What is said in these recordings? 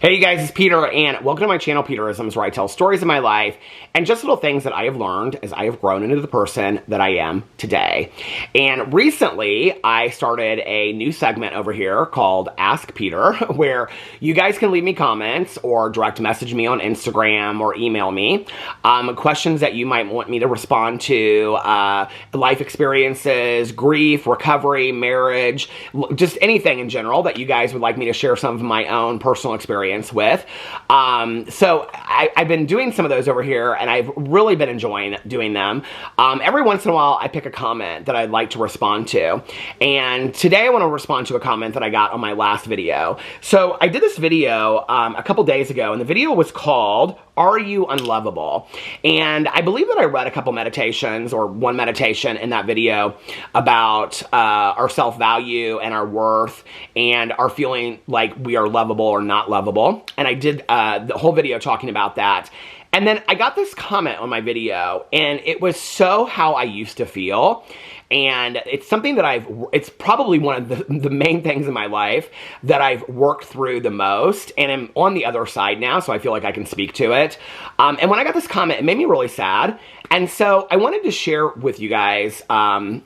Hey you guys, it's Peter, and welcome to my channel, Peterisms, where I tell stories of my life and just little things that I have learned as I have grown into the person that I am today. And recently, I started a new segment over here called Ask Peter, where you guys can leave me comments or direct message me on Instagram or email me questions that you might want me to respond to, life experiences, grief, recovery, marriage, just anything in general that you guys would like me to share some of my own personal experience with. So I've been doing some of those over here, and I've really been enjoying doing them. Every once in a while, I pick a comment that I'd like to respond to. And today I want to respond to a comment that I got on my last video. So I did this video a couple days ago, and the video was called, "Are You Unlovable?" And I believe that I read a couple meditations, or one meditation in that video, about our self-value and our worth and our feeling like we are lovable or not lovable. And I did the whole video talking about that. And then I got this comment on my video, and it was so how I used to feel. And it's something that it's probably one of the main things in my life that I've worked through the most, and I'm on the other side now, so I feel like I can speak to it. And when I got this comment, it made me really sad. And so I wanted to share with you guys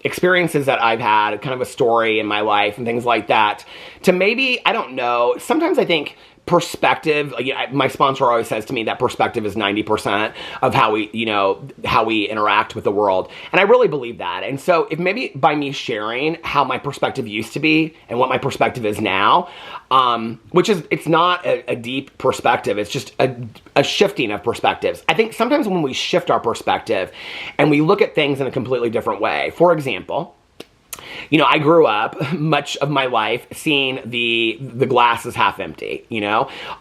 experiences that I've had, kind of a story in my life and things like that, to maybe, I don't know, sometimes I think perspective, my sponsor always says to me that perspective is 90% of how we interact with the world. And I really believe that. And so if maybe by me sharing how my perspective used to be and what my perspective is now, it's not a deep perspective, it's just a shifting of perspectives. I think sometimes when we shift our perspective and we look at things in a completely different way, for example, I grew up much of my life seeing the glass is half empty,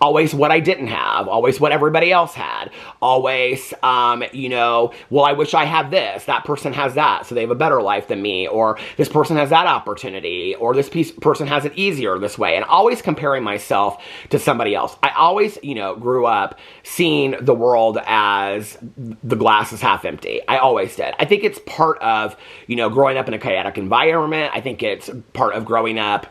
always what I didn't have, always what everybody else had, always, well, I wish I had this, that person has that, so they have a better life than me, or this person has that opportunity, or this person has it easier this way, and always comparing myself to somebody else. I always, grew up seeing the world as the glass is half empty. I always did. I think it's part of, growing up in a chaotic environment. I think it's part of growing up,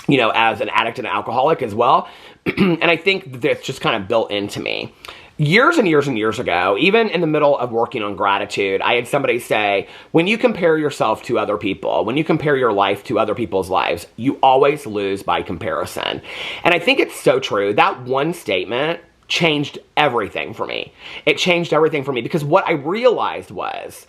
as an addict and an alcoholic as well. And I think that's just kind of built into me. Years and years and years ago, even in the middle of working on gratitude, I had somebody say, when you compare yourself to other people, when you compare your life to other people's lives, you always lose by comparison. And I think it's so true. That one statement changed everything for me. It changed everything for me because what I realized was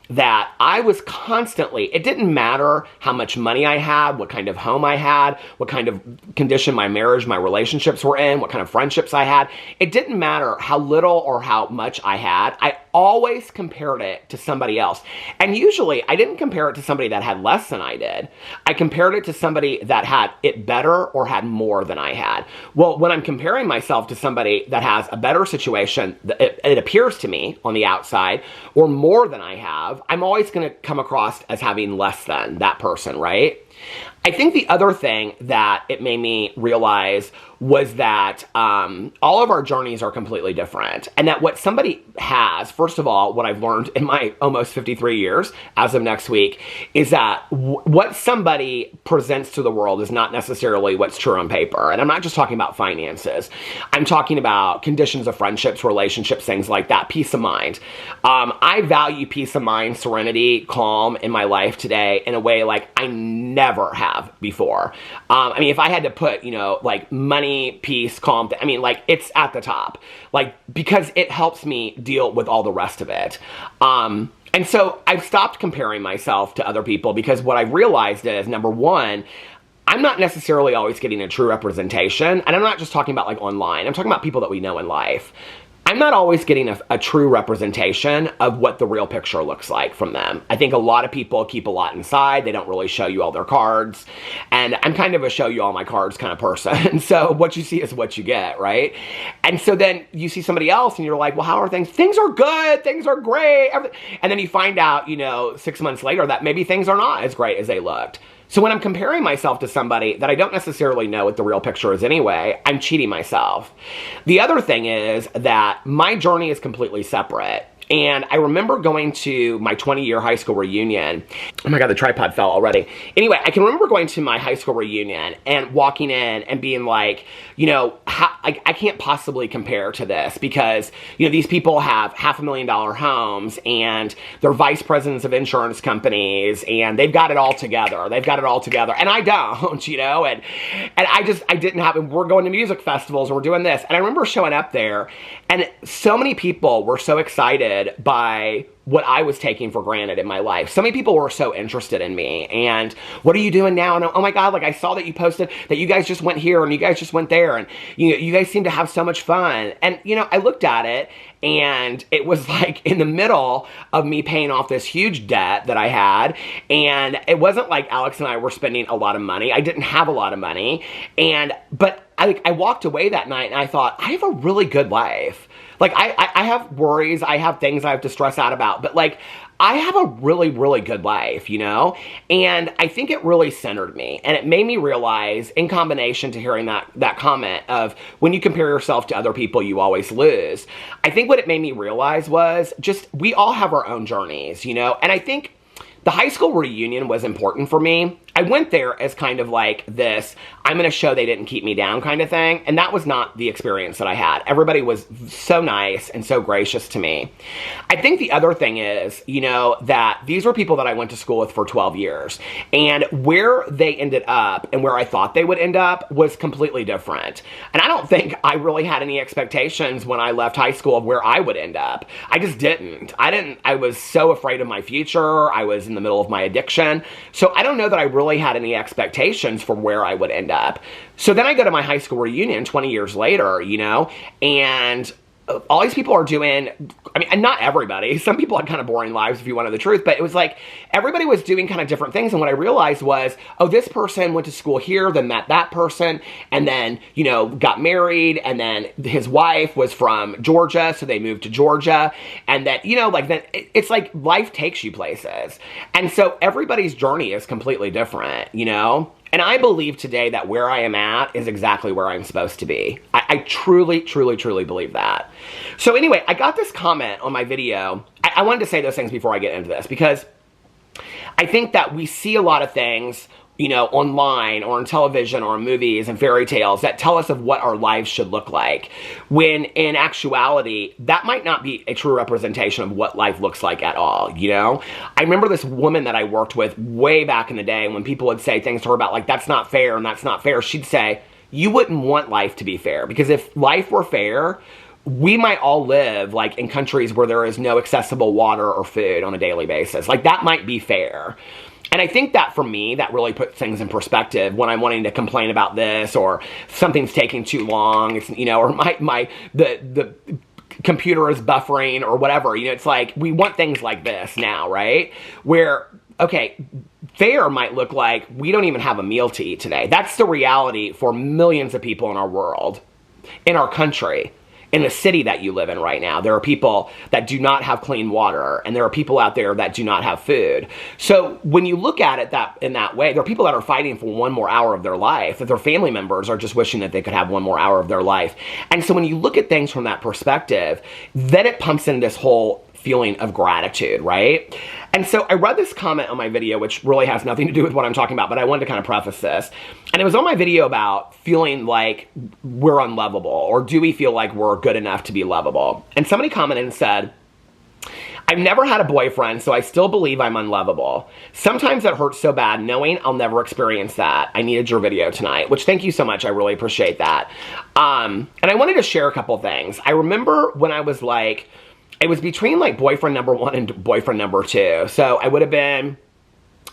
that I was constantly, it didn't matter how much money I had, what kind of home I had, what kind of condition my marriage, my relationships were in, what kind of friendships I had. It didn't matter how little or how much I had. I always compared it to somebody else. And usually I didn't compare it to somebody that had less than I did. I compared it to somebody that had it better or had more than I had. Well, when I'm comparing myself to somebody that has a better situation, it appears to me on the outside, or more than I have, I'm always going to come across as having less than that person, right? I think the other thing that it made me realize was that all of our journeys are completely different. And that what somebody has, first of all, what I've learned in my almost 53 years as of next week, is that what somebody presents to the world is not necessarily what's true on paper. And I'm not just talking about finances. I'm talking about conditions of friendships, relationships, things like that, peace of mind. I value peace of mind, serenity, calm in my life today in a way like I never have before. If I had to put, like money, peace, calm, it's at the top, because it helps me deal with all the rest of it. And so I've stopped comparing myself to other people because what I've realized is, number one, I'm not necessarily always getting a true representation. And I'm not just talking about online. I'm talking about people that we know in life. I'm not always getting a true representation of what the real picture looks like from them. I think a lot of people keep a lot inside. They don't really show you all their cards. And I'm kind of a show you all my cards kind of person. So what you see is what you get, right? And so then you see somebody else and you're like, well, how are things? Things are good. Things are great. And then you find out, 6 months later that maybe things are not as great as they looked. So when I'm comparing myself to somebody that I don't necessarily know what the real picture is anyway, I'm cheating myself. The other thing is that my journey is completely separate. And I remember going to my 20-year high school reunion. Oh my God, the tripod fell already. Anyway, I can remember going to my high school reunion and walking in and being like, you know, I can't possibly compare to this because, you know, these people have $500,000 homes and they're vice presidents of insurance companies and they've got it all together. They've got it all together. And I don't, you know, and I didn't have it. We're going to music festivals and we're doing this. And I remember showing up there and so many people were so excited by what I was taking for granted in my life. So many people were so interested in me and what are you doing now? And oh my God, like I saw that you posted that you guys just went here and you guys just went there and you guys seem to have so much fun. And you know, I looked at it and it was like in the middle of me paying off this huge debt that I had. And it wasn't like Alex and I were spending a lot of money. I didn't have a lot of money. But I walked away that night and I thought, I have a really good life. Like, I have worries, I have things I have to stress out about, but like, I have a really, really good life, you know? And I think it really centered me. And it made me realize, in combination to hearing that comment of, when you compare yourself to other people, you always lose. I think what it made me realize was just, we all have our own journeys, you know? And I think the high school reunion was important for me. I went there as kind of like this, I'm going to show they didn't keep me down kind of thing. And that was not the experience that I had. Everybody was so nice and so gracious to me. I think the other thing is, you know, that these were people that I went to school with for 12 years. And where they ended up and where I thought they would end up was completely different. And I don't think I really had any expectations when I left high school of where I would end up. I just didn't. I was so afraid of my future. I was in the middle of my addiction. So I don't know that I really had any expectations for where I would end up. So then I go to my high school reunion 20 years later, you know, and all these people are doing, I mean, and not everybody. Some people had kind of boring lives if you wanted the truth, but it was like everybody was doing kind of different things. And what I realized was, oh, this person went to school here, then met that person, and then, you know, got married, and then his wife was from Georgia, so they moved to Georgia. And that, you know, like then it's like life takes you places. And so everybody's journey is completely different, you know? And I believe today that where I am at is exactly where I'm supposed to be. I truly, truly, truly believe that. So anyway, I got this comment on my video. I wanted to say those things before I get into this because I think that we see a lot of things, you know, online or on television or in movies and fairy tales that tell us of what our lives should look like. When in actuality, that might not be a true representation of what life looks like at all, you know? I remember this woman that I worked with way back in the day when people would say things to her about like, that's not fair and that's not fair. She'd say, you wouldn't want life to be fair because if life were fair, we might all live like in countries where there is no accessible water or food on a daily basis. Like that might be fair. And I think that for me, that really puts things in perspective when I'm wanting to complain about this or something's taking too long, it's, you know, or the computer is buffering or whatever. You know, it's like we want things like this now, right? Where, okay, fair might look like we don't even have a meal to eat today. That's the reality for millions of people in our world, in our country. In the city that you live in right now, there are people that do not have clean water, and there are people out there that do not have food. So when you look at it in that way, there are people that are fighting for one more hour of their life, that their family members are just wishing that they could have one more hour of their life. And so when you look at things from that perspective, then it pumps in this whole feeling of gratitude, right? And so I read this comment on my video, which really has nothing to do with what I'm talking about, but I wanted to kind of preface this. And it was on my video about feeling like we're unlovable, or do we feel like we're good enough to be lovable? And somebody commented and said, I've never had a boyfriend, so I still believe I'm unlovable. Sometimes it hurts so bad knowing I'll never experience that. I needed your video tonight, which thank you so much. I really appreciate that. And I wanted to share a couple things. I remember when I was like, it was between like boyfriend number 1 and boyfriend number 2. So I would have been,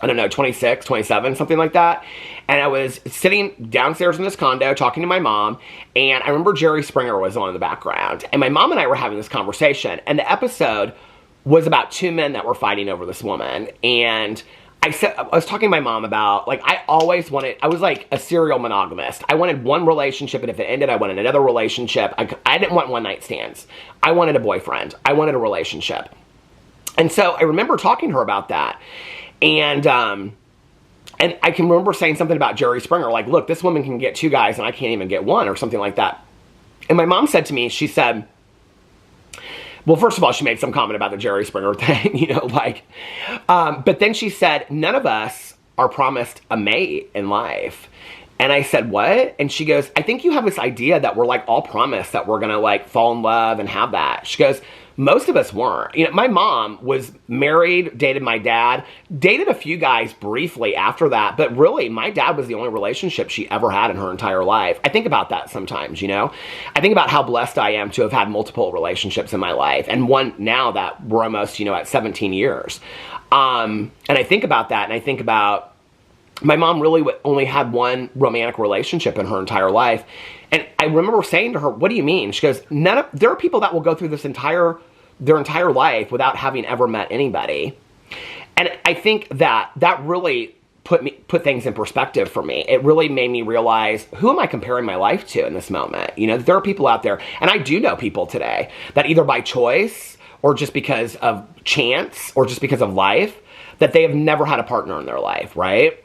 I don't know, 26, 27, something like that. And I was sitting downstairs in this condo talking to my mom. And I remember Jerry Springer was on in the background. And my mom and I were having this conversation. And the episode was about 2 men that were fighting over this woman. And I was talking to my mom about, like, I was like a serial monogamist. I wanted one relationship, and if it ended, I wanted another relationship. I didn't want one-night stands. I wanted a boyfriend. I wanted a relationship. And so I remember talking to her about that. And I can remember saying something about Jerry Springer, like, look, this woman can get 2 guys, and I can't even get 1, or something like that. And my mom said to me, she said, Well, first of all, she made some comment about the Jerry Springer thing, but then she said, none of us are promised a mate in life. And I said, what? And she goes, I think you have this idea that we're like all promised that we're going to like fall in love and have that. She goes, most of us weren't. My mom was married, dated my dad, dated a few guys briefly after that. But really, my dad was the only relationship she ever had in her entire life. I think about that sometimes, I think about how blessed I am to have had multiple relationships in my life. And one now that we're almost, at 17 years. And I think about that, and I think about my mom really only had one romantic relationship in her entire life. And I remember saying to her, what do you mean? She goes, there are people that will go through their entire life without having ever met anybody. And I think that really put things in perspective for me. It really made me realize, who am I comparing my life to in this moment? There are people out there, and I do know people today that either by choice or just because of chance or just because of life, that they have never had a partner in their life, right?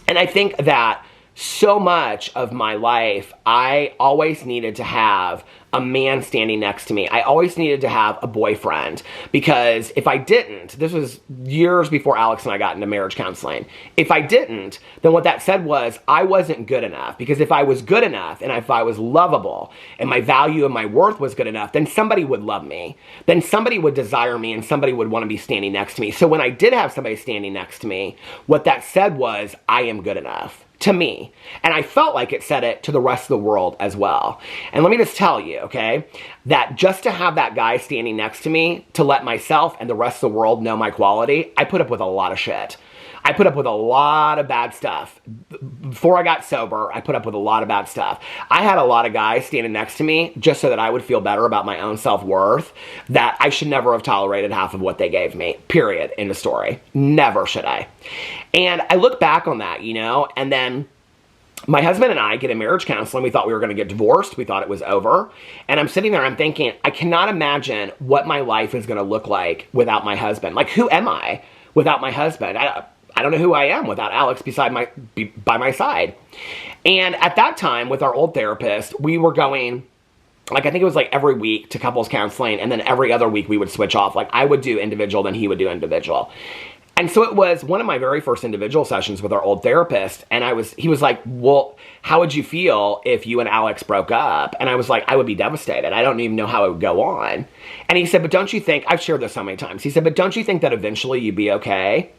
And I think that so much of my life, I always needed to have a man standing next to me. I always needed to have a boyfriend, because if I didn't, this was years before Alex and I got into marriage counseling. If I didn't, then what that said was I wasn't good enough, because if I was good enough and if I was lovable and my value and my worth was good enough, then somebody would love me. Then somebody would desire me and somebody would want to be standing next to me. So when I did have somebody standing next to me, what that said was I am good enough. To me. And I felt like it said it to the rest of the world as well. And let me just tell you, okay, that just to have that guy standing next to me, to let myself and the rest of the world know my quality, I put up with a lot of shit. I put up with a lot of bad stuff. Before I got sober, I put up with a lot of bad stuff. I had a lot of guys standing next to me just so that I would feel better about my own self-worth, that I should never have tolerated half of what they gave me. Period. End of story. Never should I. And I look back on that, and then my husband and I get in marriage counseling. We thought we were going to get divorced. We thought it was over. And I'm sitting there, I'm thinking, I cannot imagine what my life is going to look like without my husband. Like, who am I without my husband? I don't know who I am without Alex by my side. And at that time, with our old therapist, we were going, I think it was every week to couples counseling, and then every other week we would switch off. I would do individual, then he would do individual. And so it was one of my very first individual sessions with our old therapist, and he was like, well, how would you feel if you and Alex broke up? And I was like, I would be devastated. I don't even know how it would go on. And he said, but don't you think, I've shared this so many times, he said, but don't you think that eventually you'd be okay?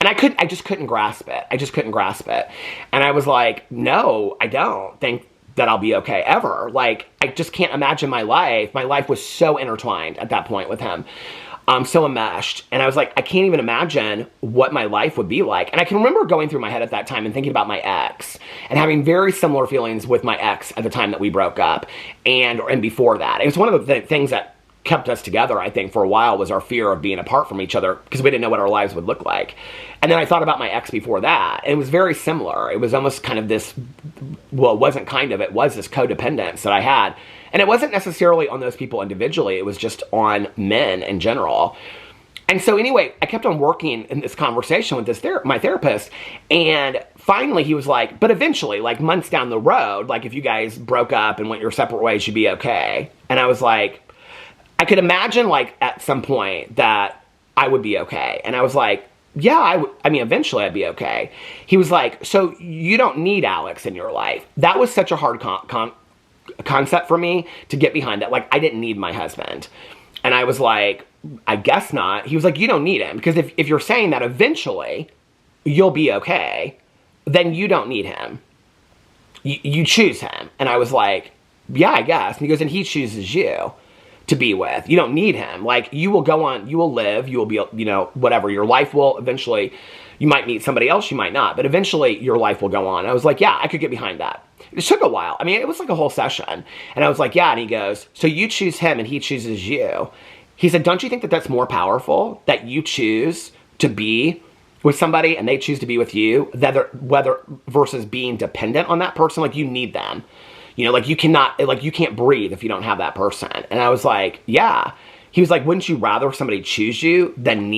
And I just couldn't grasp it. I just couldn't grasp it. And I was like, no, I don't think that I'll be okay ever. I just can't imagine my life. My life was so intertwined at that point with him. So enmeshed. And I was like, I can't even imagine what my life would be like. And I can remember going through my head at that time and thinking about my ex and having very similar feelings with my ex at the time that we broke up and before that. It was one of the things that kept us together, I think, for a while, was our fear of being apart from each other, because we didn't know what our lives would look like. And then I thought about my ex before that, and it was very similar. It was almost kind of this, well, it wasn't kind of, it was this codependence that I had. And it wasn't necessarily on those people individually, it was just on men in general. And so anyway, I kept on working in this conversation with my therapist, and finally he was like, but eventually, months down the road, if you guys broke up and went your separate ways, you'd be okay. And I was like, I could imagine, at some point that I would be okay. And I was like, yeah, I mean, eventually I'd be okay. He was like, so you don't need Alex in your life. That was such a hard concept for me to get behind that. I didn't need my husband. And I was like, I guess not. He was like, you don't need him. Because if you're saying that eventually you'll be okay, then you don't need him. You choose him. And I was like, yeah, I guess. And he goes, and he chooses you to be with. You don't need him. You will go on, you will live, you will be, whatever. Your life will eventually, you might meet somebody else, you might not, but eventually your life will go on. I was like, yeah, I could get behind that. It took a while. I mean, it was a whole session. And I was like, yeah. And he goes, so you choose him and he chooses you. He said, don't you think that that's more powerful, that you choose to be with somebody and they choose to be with you, whether versus being dependent on that person? You need them. You can't breathe if you don't have that person. And I was like, yeah. He was like, wouldn't you rather somebody choose you than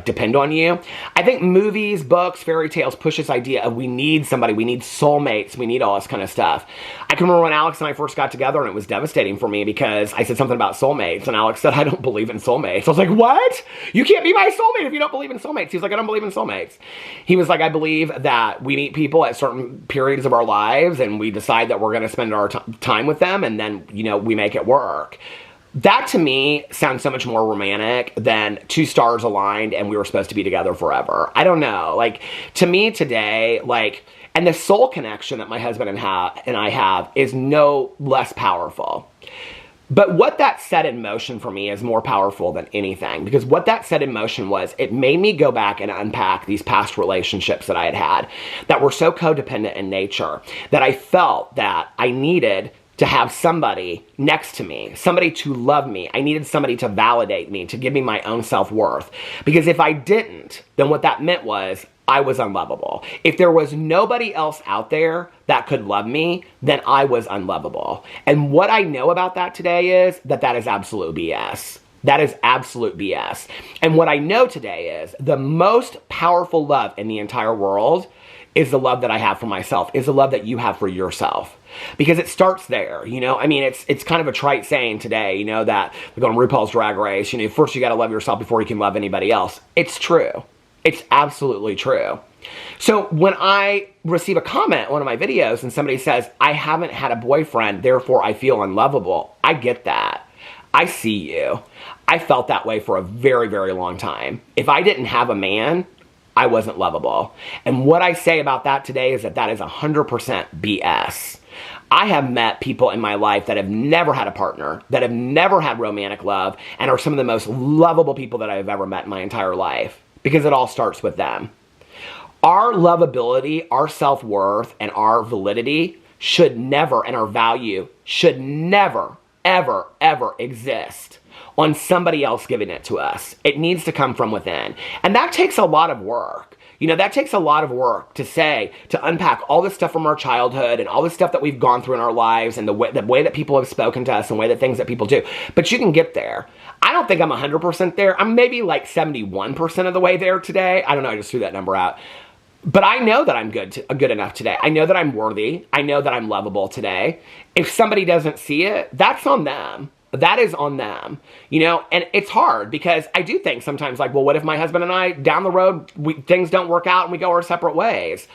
depend on you? I think movies, books, fairy tales push this idea of we need somebody, we need soulmates, we need all this kind of stuff. I can remember when Alex and I first got together, and it was devastating for me because I said something about soulmates, and Alex said, I don't believe in soulmates. I was like, what? You can't be my soulmate if you don't believe in soulmates. He was like, I don't believe in soulmates. He was like, I believe that we meet people at certain periods of our lives, and we decide that we're going to spend our time with them, and then, we make it work. That to me sounds so much more romantic than two stars aligned and we were supposed to be together forever. I don't know. To me today, and the soul connection that my husband and I have is no less powerful. But what that set in motion for me is more powerful than anything, because what that set in motion was, it made me go back and unpack these past relationships that I had that were so codependent in nature, that I felt that I needed to have somebody next to me, somebody to love me. I needed somebody to validate me, to give me my own self-worth. Because if I didn't, then what that meant was I was unlovable. If there was nobody else out there that could love me, then I was unlovable. And what I know about that today is that is absolute BS. That is absolute BS. And what I know today is the most powerful love in the entire world is the love that I have for myself, is the love that you have for yourself. Because it starts there, it's kind of a trite saying today, that like on RuPaul's Drag Race, first you gotta love yourself before you can love anybody else. It's true. It's absolutely true. So when I receive a comment on one of my videos and somebody says, I haven't had a boyfriend, therefore I feel unlovable, I get that. I see you. I felt that way for a very, very long time. If I didn't have a man, I wasn't lovable. And what I say about that today is that is 100% BS. I have met people in my life that have never had a partner, that have never had romantic love, and are some of the most lovable people that I've ever met in my entire life, because it all starts with them. Our lovability, our self-worth, and our validity should never, and our value should never, ever, ever exist on somebody else giving it to us. It needs to come from within. And that takes a lot of work. That takes a lot of work to unpack all this stuff from our childhood and all this stuff that we've gone through in our lives and the way that people have spoken to us and the way that things that people do. But you can get there. I don't think I'm 100% there. I'm maybe 71% of the way there today. I don't know. I just threw that number out. But I know that I'm good enough today. I know that I'm worthy. I know that I'm lovable today. If somebody doesn't see it, that's on them. That is on them, and it's hard because I do think sometimes well, what if my husband and I down the road, things don't work out and we go our separate ways?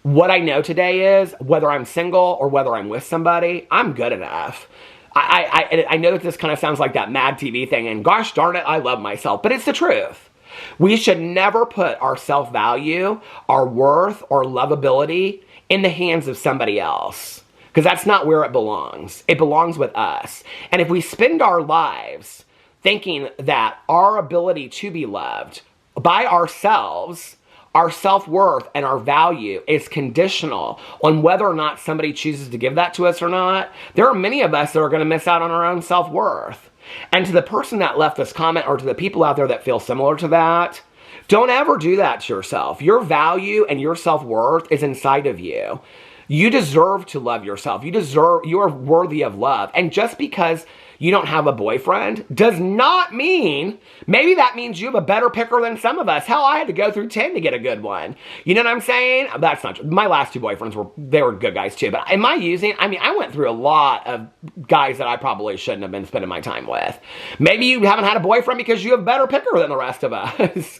What I know today is whether I'm single or whether I'm with somebody, I'm good enough. I know that this kind of sounds like that Mad TV thing, and gosh darn it, I love myself, but it's the truth. We should never put our self-value, our worth, or lovability in the hands of somebody else. Because that's not where it belongs. It belongs with us. And if we spend our lives thinking that our ability to be loved by ourselves, our self-worth and our value is conditional on whether or not somebody chooses to give that to us or not, there are many of us that are going to miss out on our own self-worth. And to the person that left this comment, or to the people out there that feel similar to that, don't ever do that to yourself. Your value and your self-worth is inside of you. You deserve to love yourself. You are worthy of love. And just because you don't have a boyfriend does not mean, maybe that means you have a better picker than some of us. Hell, I had to go through 10 to get a good one. You know what I'm saying? That's not true. My last two boyfriends were good guys too. But am I I went through a lot of guys that I probably shouldn't have been spending my time with. Maybe you haven't had a boyfriend because you have a better picker than the rest of us.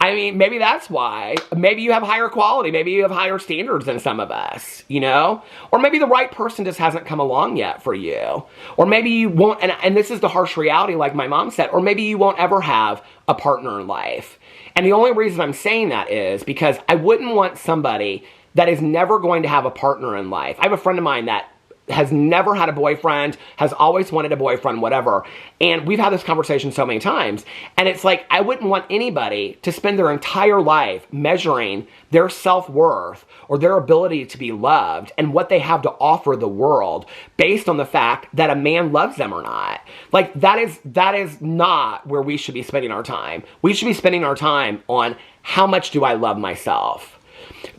Maybe that's why. Maybe you have higher quality. Maybe you have higher standards than some of us, Or maybe the right person just hasn't come along yet for you. Or maybe you won't, and this is the harsh reality like my mom said, or maybe you won't ever have a partner in life. And the only reason I'm saying that is because I wouldn't want somebody that is never going to have a partner in life. I have a friend of mine that has never had a boyfriend, has always wanted a boyfriend, whatever. And we've had this conversation so many times. And it's I wouldn't want anybody to spend their entire life measuring their self-worth or their ability to be loved and what they have to offer the world based on the fact that a man loves them or not. That is not where we should be spending our time. We should be spending our time on how much do I love myself.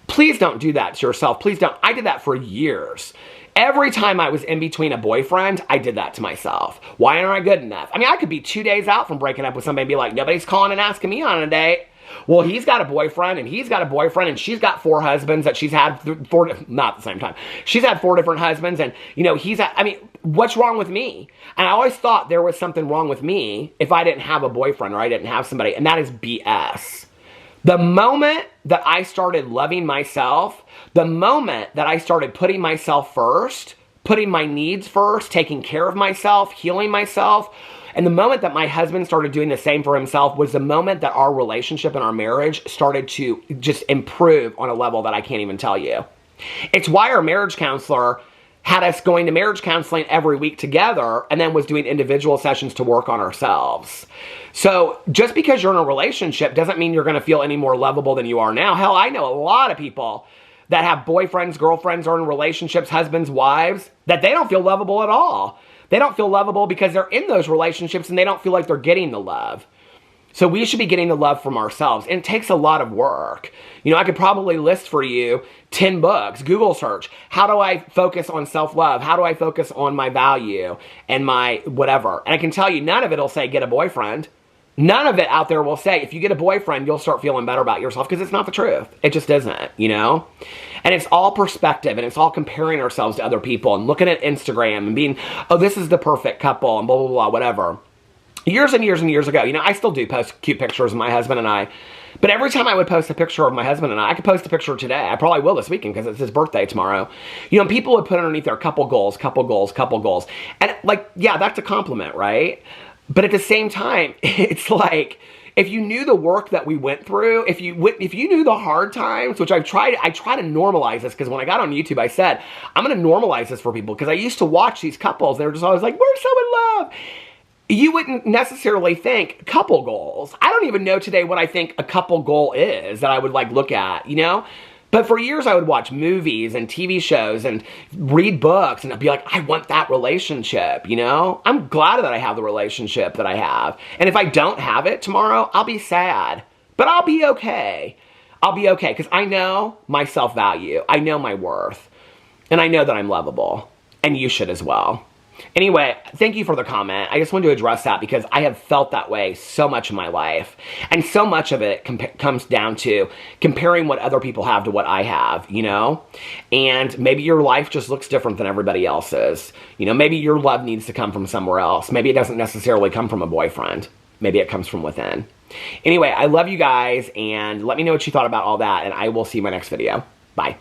Please don't do that to yourself. Please don't. I did that for years. Every time I was in between a boyfriend, I did that to myself. Why aren't I good enough? I mean, I could be 2 days out from breaking up with somebody and be like, nobody's calling and asking me on a date. Well, he's got a boyfriend, and he's got a boyfriend, and she's got 4 husbands that she's had not at the same time. She's had 4 different husbands, and, you know, I mean, what's wrong with me? And I always thought there was something wrong with me if I didn't have a boyfriend or I didn't have somebody, and that is BS. The moment that I started loving myself, the moment that I started putting myself first, putting my needs first, taking care of myself, healing myself, and the moment that my husband started doing the same for himself was the moment that our relationship and our marriage started to just improve on a level that I can't even tell you. It's why our marriage counselor had us going to marriage counseling every week together and then was doing individual sessions to work on ourselves. So just because you're in a relationship doesn't mean you're going to feel any more lovable than you are now. Hell, I know a lot of people that have boyfriends, girlfriends, or in relationships, husbands, wives, that they don't feel lovable at all. They don't feel lovable because they're in those relationships and they don't feel like they're getting the love. So we should be getting the love from ourselves. And it takes a lot of work. You know, I could probably list for you 10 books, Google search. How do I focus on self-love? How do I focus on my value and my whatever? And I can tell you, none of it will say get a boyfriend. None of it out there will say, if you get a boyfriend, you'll start feeling better about yourself, because it's not the truth. It just isn't, you know? And it's all perspective, and it's all comparing ourselves to other people and looking at Instagram and being, oh, this is the perfect couple and blah, blah, blah, whatever. Years and years and years ago, you know, I still do post cute pictures of my husband and I, but every time I would post a picture of my husband and I could post a picture today. I probably will this weekend because it's his birthday tomorrow. You know, people would put underneath their couple goals, couple goals, couple goals. And like, yeah, that's a compliment, right? But at the same time, it's like, if you knew the work that we went through, if you knew the hard times, which I try to normalize this, because when I got on YouTube, I said, I'm going to normalize this for people, because I used to watch these couples, they were just always like, we're so in love. You wouldn't necessarily think couple goals. I don't even know today what I think a couple goal is that I would like look at, you know? But for years, I would watch movies and TV shows and read books, and I'd be like, I want that relationship, you know? I'm glad that I have the relationship that I have. And if I don't have it tomorrow, I'll be sad. But I'll be okay. I'll be okay, because I know my self-value. I know my worth. And I know that I'm lovable. And you should as well. Anyway, thank you for the comment. I just wanted to address that because I have felt that way so much in my life. And so much of it comes down to comparing what other people have to what I have, you know? And maybe your life just looks different than everybody else's. You know, maybe your love needs to come from somewhere else. Maybe it doesn't necessarily come from a boyfriend. Maybe it comes from within. Anyway, I love you guys, and let me know what you thought about all that, and I will see you in my next video. Bye.